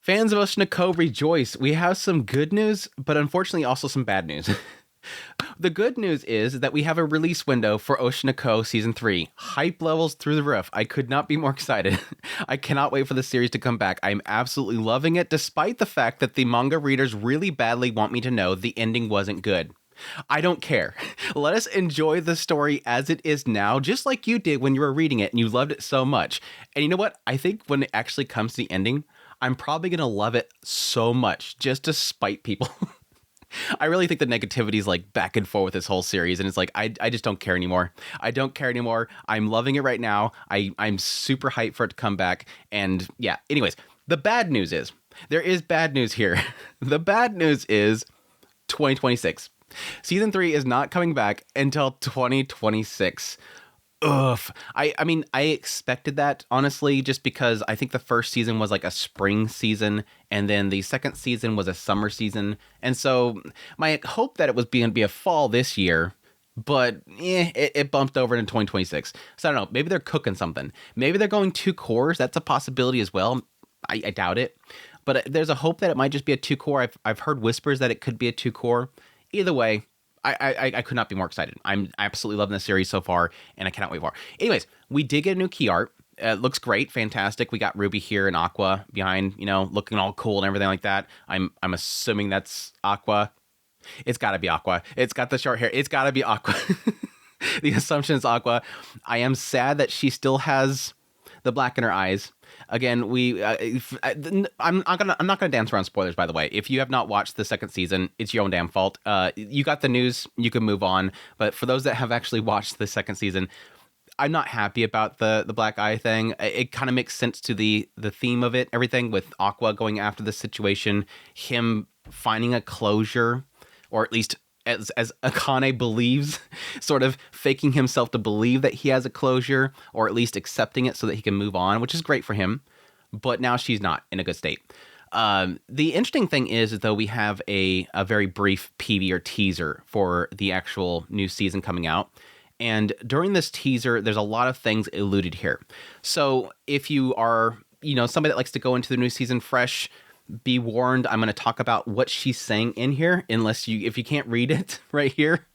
Fans of Oshi No Ko rejoice. We have some good news, but unfortunately also some bad news. The good news is that we have a release window for Oshi No Ko Season 3. Hype levels through the roof. I could not be more excited. I cannot wait for the series to come back. I'm absolutely loving it, despite the fact that the manga readers really badly want me to know the ending wasn't good. I don't care. Let us enjoy the story as it is now, just like you did when you were reading it and you loved it so much. And you know what? I think when it actually comes to the ending, I'm probably going to love it so much just to spite people. I really think the negativity is like back and forth with this whole series, and it's like I just don't care anymore. I don't care anymore. I'm loving it right now. I'm super hyped for it to come back. And yeah, anyways, the bad news is there is bad news here. The bad news is 2026. Season 3 is not coming back until 2026. Ugh. I mean, I expected that, honestly, just because I think the first season was like a spring season, and then the second season was a summer season. And so my hope that it was going to be a fall this year, but it bumped over into 2026. So I don't know, maybe they're cooking something. Maybe they're going 2 cores. That's a possibility as well. I doubt it. But there's a hope that it might just be a 2 core. I've heard whispers that it could be a 2 core. Either way, I could not be more excited. I'm absolutely loving the series so far, and I cannot wait more. Anyways, we did get a new key art. It looks great, fantastic. We got Ruby here and Aqua behind, looking all cool and everything like that. I'm assuming that's Aqua. It's got to be Aqua. It's got the short hair. It's got to be Aqua. The assumption is Aqua. I am sad that she still has the black in her eyes. Again, I'm not gonna dance around spoilers, by the way. If you have not watched the second season, it's your own damn fault. You got the news, you can move on. But for those that have actually watched the second season, I'm not happy about the black eye thing. It kind of makes sense to the theme of it, everything with Aqua going after the situation, him finding a closure, or at least as Akane believes, sort of faking himself to believe that he has a closure, or at least accepting it so that he can move on, which is great for him. But now she's not in a good state. The interesting thing is, though, we have a very brief PV or teaser for the actual new season coming out. And during this teaser, there's a lot of things alluded here. So if you are, somebody that likes to go into the new season fresh, be warned, I'm going to talk about what she's saying in here, if you can't read it right here,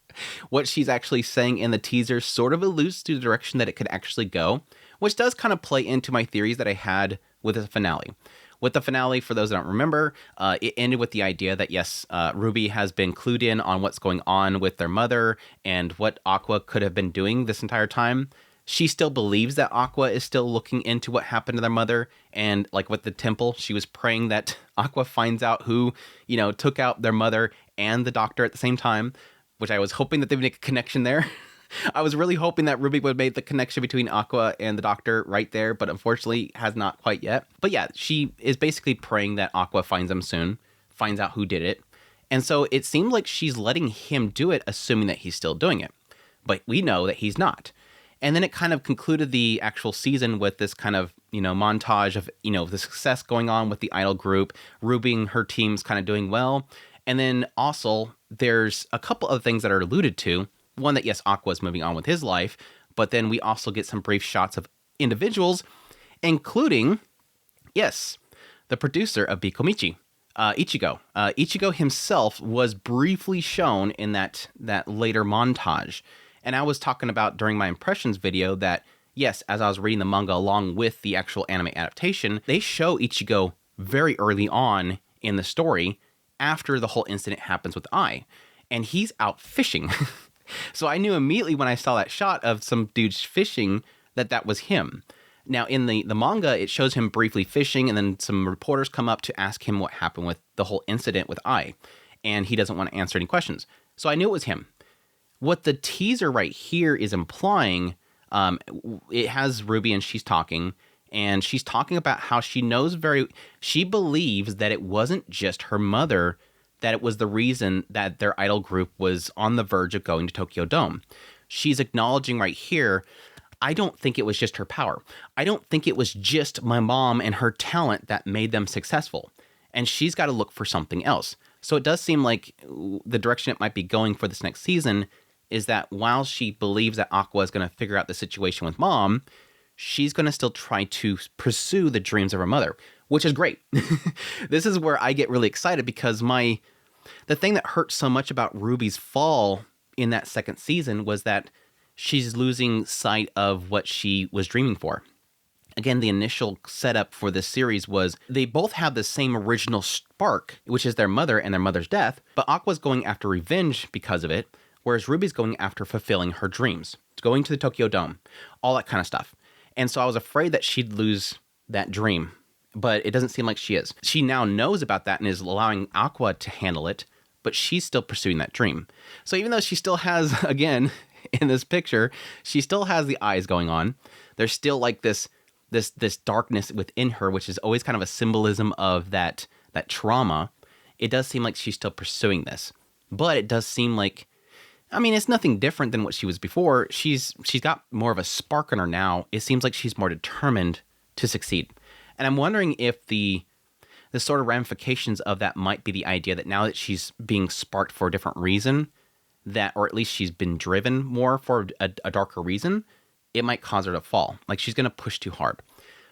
what she's actually saying in the teaser sort of alludes to the direction that it could actually go, which does kind of play into my theories that I had with the finale. With the finale, for those that don't remember, it ended with the idea that, yes, Ruby has been clued in on what's going on with their mother and what Aqua could have been doing this entire time. She still believes that Aqua is still looking into what happened to their mother. And like with the temple, she was praying that Aqua finds out who, took out their mother and the doctor at the same time, which I was hoping that they would make a connection there. I was really hoping that Ruby would have made the connection between Aqua and the doctor right there, but unfortunately has not quite yet. But yeah, she is basically praying that Aqua finds them soon, finds out who did it. And so it seemed like she's letting him do it, assuming that he's still doing it. But we know that he's not. And then it kind of concluded the actual season with this kind of, montage of, the success going on with the idol group, Ruby and her team's kind of doing well. And then also there's a couple of things that are alluded to. One, that yes, Aqua is moving on with his life, but then we also get some brief shots of individuals, including, yes, the producer of Bikomichi, Ichigo. Ichigo himself was briefly shown in that later montage. And I was talking about during my impressions video that, yes, as I was reading the manga along with the actual anime adaptation, they show Ichigo very early on in the story after the whole incident happens with Ai. And he's out fishing. So I knew immediately when I saw that shot of some dudes fishing that was him. Now, in the manga, it shows him briefly fishing, and then some reporters come up to ask him what happened with the whole incident with Ai. And he doesn't want to answer any questions. So I knew it was him. What the teaser right here is implying, it has Ruby and she's talking about how she believes that it wasn't just her mother, that it was the reason that their idol group was on the verge of going to Tokyo Dome. She's acknowledging right here, I don't think it was just her power. I don't think it was just my mom and her talent that made them successful. And she's got to look for something else. So it does seem like the direction it might be going for this next season is that while she believes that Aqua is going to figure out the situation with mom, she's going to still try to pursue the dreams of her mother, which is great. This is where I get really excited because the thing that hurt so much about Ruby's fall in that second season was that she's losing sight of what she was dreaming for. Again, the initial setup for this series was they both have the same original spark, which is their mother and their mother's death, but Aqua's going after revenge because of it, whereas Ruby's going after fulfilling her dreams, going to the Tokyo Dome, all that kind of stuff. And so I was afraid that she'd lose that dream, but it doesn't seem like she is. She now knows about that and is allowing Aqua to handle it, but she's still pursuing that dream. So even though she still has, again, in this picture, she still has the eyes going on, there's still like this darkness within her, which is always kind of a symbolism of that trauma. It does seem like she's still pursuing this, but it does seem like, I mean, it's nothing different than what she was before. She's got more of a spark in her now. It seems like she's more determined to succeed. And I'm wondering if the sort of ramifications of that might be the idea that now that she's being sparked for a different reason, that, or at least she's been driven more for a darker reason, it might cause her to fall. Like she's going to push too hard.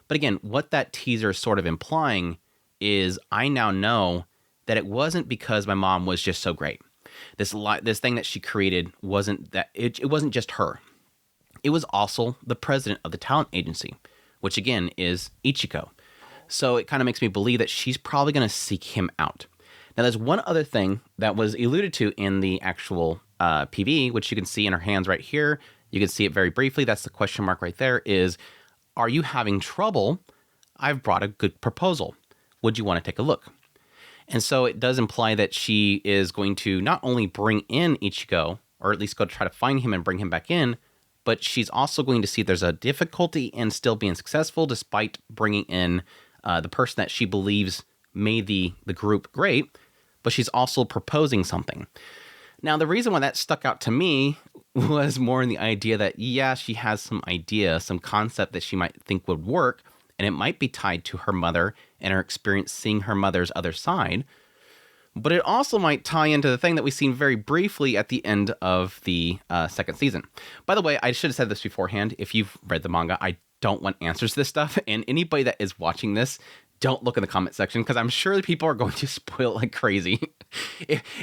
But again, what that teaser is sort of implying is I now know that it wasn't because my mom was just so great. This thing that she created wasn't that it wasn't just her. It was also the president of the talent agency, which again is Ichigo. So it kind of makes me believe that she's probably going to seek him out. Now, there's one other thing that was alluded to in the actual PV, which you can see in her hands right here. You can see it very briefly. That's the question mark right there is, are you having trouble? I've brought a good proposal. Would you want to take a look? And so it does imply that she is going to not only bring in Ichigo, or at least go to try to find him and bring him back in, but she's also going to see there's a difficulty in still being successful despite bringing in the person that she believes made the group great, but she's also proposing something. Now, the reason why that stuck out to me was more in the idea that, yeah, she has some idea, some concept that she might think would work, and it might be tied to her mother and her experience seeing her mother's other side. But it also might tie into the thing that we've seen very briefly at the end of the second season. By the way, I should have said this beforehand. If you've read the manga, I don't want answers to this stuff. And anybody that is watching this, don't look in the comment section because I'm sure that people are going to spoil it like crazy.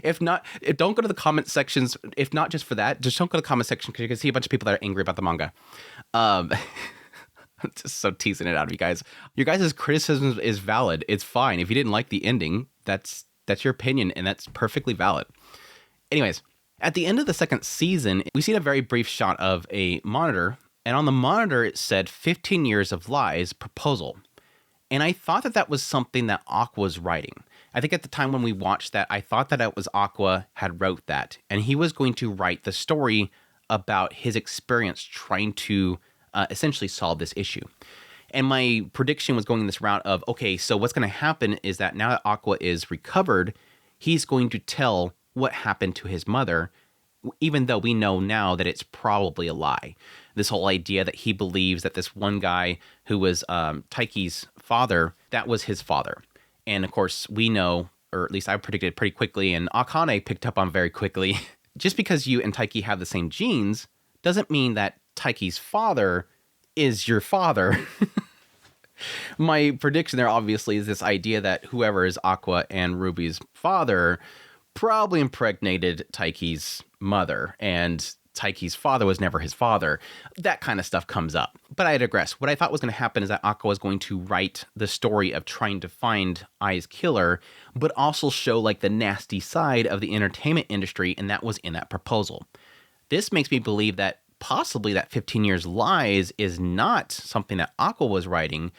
If not, don't go to the comment sections. If not just for that, just don't go to the comment section because you can see a bunch of people that are angry about the manga. I'm just so teasing it out of you guys. Your guys' criticism is valid. It's fine. If you didn't like the ending, that's your opinion, and that's perfectly valid. Anyways, at the end of the second season, we see a very brief shot of a monitor, and on the monitor it said 15 years of lies proposal. And I thought that was something that Aqua was writing. I think at the time when we watched that, I thought that it was Aqua had wrote that, and he was going to write the story about his experience trying to essentially solve this issue. And my prediction was going this route of, okay, so what's going to happen is that now that Aqua is recovered, he's going to tell what happened to his mother, even though we know now that it's probably a lie. This whole idea that he believes that this one guy who was Taiki's father, that was his father. And of course, we know, or at least I predicted pretty quickly, and Akane picked up on very quickly, just because you and Taiki have the same genes doesn't mean that Taiki's father is your father. My prediction there obviously is this idea that whoever is Aqua and Ruby's father probably impregnated Taiki's mother, and Taiki's father was never his father. That kind of stuff comes up. But I digress. What I thought was going to happen is that Aqua was going to write the story of trying to find Ai's killer, but also show like the nasty side of the entertainment industry, and that was in that proposal. This makes me believe that possibly that 15 years lies is not something that Aqua was writing,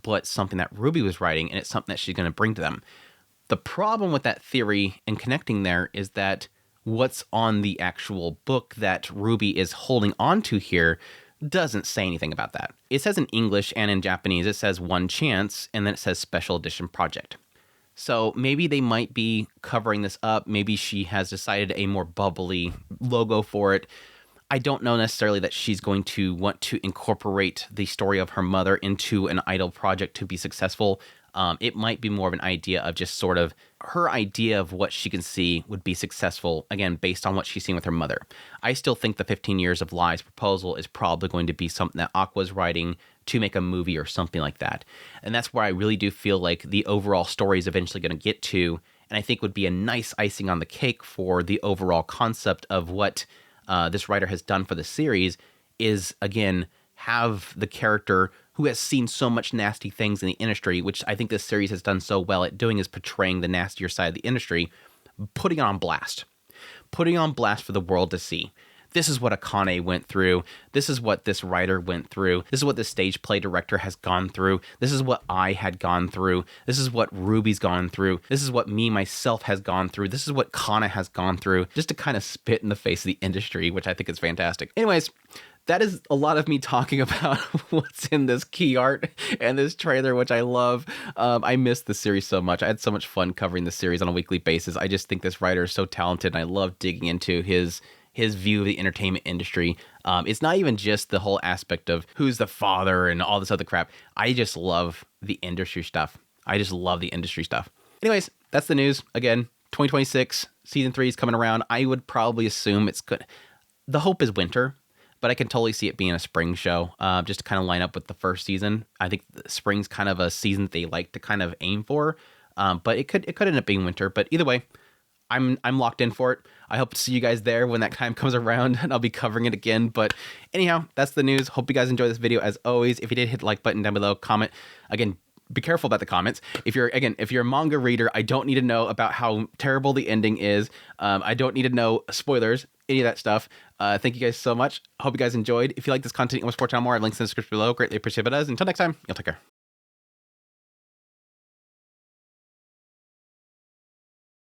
but something that Ruby was writing, and it's something that she's going to bring to them. The problem with that theory and connecting there is that what's on the actual book that Ruby is holding on to here doesn't say anything about that. It says in English and in Japanese, it says One Chance, and then it says Special Edition Project. So maybe they might be covering this up. Maybe she has decided a more bubbly logo for it. I don't know necessarily that she's going to want to incorporate the story of her mother into an idol project to be successful. It might be more of an idea of just sort of her idea of what she can see would be successful, again, based on what she's seen with her mother. I still think the 15 Years of Lies proposal is probably going to be something that Aqua's writing to make a movie or something like that. And that's where I really do feel like the overall story is eventually going to get to, and I think would be a nice icing on the cake for the overall concept of what this writer has done for the series is, again, have the character who has seen so much nasty things in the industry, which I think this series has done so well at doing, is portraying the nastier side of the industry, putting it on blast for the world to see. This is what Akane went through. This is what this writer went through. This is what the stage play director has gone through. This is what I had gone through. This is what Ruby's gone through. This is what me, myself, has gone through. This is what Kana has gone through, just to kind of spit in the face of the industry, which I think is fantastic. Anyways, that is a lot of me talking about what's in this key art and this trailer, which I love. I missed the series so much. I had so much fun covering the series on a weekly basis. I just think this writer is so talented, and I love digging into his view of the entertainment industry. It's not even just the whole aspect of who's the father and all this other crap. I just love the industry stuff. Anyways, that's the news. Again, 2026, season 3 is coming around. I would probably assume it's good. The hope is winter, but I can totally see it being a spring show, just to kind of line up with the first season. I think spring's kind of a season that they like to kind of aim for, but it could end up being winter. But either way, I'm locked in for it. I hope to see you guys there when that time comes around, and I'll be covering it again. But anyhow, that's the news. Hope you guys enjoy this video. As always, if you did, hit the like button down below, comment. Again, be careful about the comments. If you're a manga reader, I don't need to know about how terrible the ending is. I don't need to know spoilers, any of that stuff. Thank you guys so much. Hope you guys enjoyed. If you like this content, you want to support channel more, I have links in the description below. Greatly appreciate it. Until next time, you'll take care.